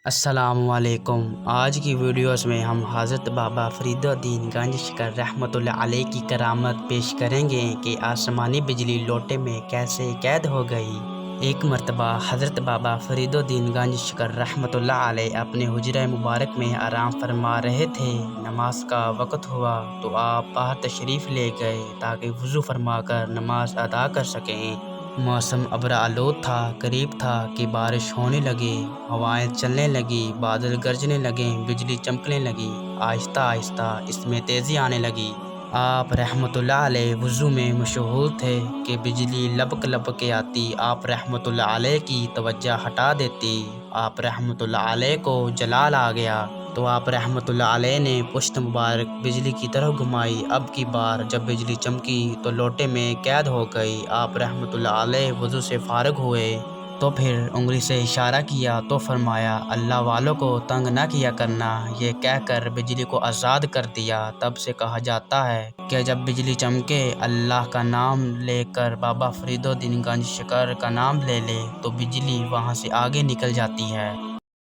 السلام علیکم۔ آج کی ویڈیوز میں ہم حضرت بابا فرید الدین گنج شکر رحمۃ اللہ علیہ کی کرامت پیش کریں گے کہ آسمانی بجلی لوٹے میں کیسے قید ہو گئی۔ ایک مرتبہ حضرت بابا فرید الدین گنج شکر رحمۃ اللہ علیہ اپنے حجرہ مبارک میں آرام فرما رہے تھے۔ نماز کا وقت ہوا تو آپ باہر تشریف لے گئے تاکہ وضو فرما کر نماز ادا کر سکیں۔ موسم ابرآلود تھا، قریب تھا کہ بارش ہونے لگی، ہوائیں چلنے لگی، بادل گرجنے لگے، بجلی چمکنے لگی، آہستہ آہستہ اس میں تیزی آنے لگی۔ آپ رحمۃ اللہ علیہ وضو میں مشغول تھے کہ بجلی لپک لپک کے آتی، آپ رحمۃ اللہ علیہ کی توجہ ہٹا دیتی۔ آپ رحمۃ اللہ علیہ کو جلال آ گیا تو آپ رحمۃ اللہ علیہ نے پشت مبارک بجلی کی طرف گھمائی۔ اب کی بار جب بجلی چمکی تو لوٹے میں قید ہو گئی۔ آپ رحمۃ اللہ علیہ وضو سے فارغ ہوئے تو پھر انگلی سے اشارہ کیا تو فرمایا، اللہ والوں کو تنگ نہ کیا کرنا۔ یہ کہہ کر بجلی کو آزاد کر دیا۔ تب سے کہا جاتا ہے کہ جب بجلی چمکے، اللہ کا نام لے کر بابا فرید الدین گنج شکر کا نام لے لے تو بجلی وہاں سے آگے نکل جاتی ہے۔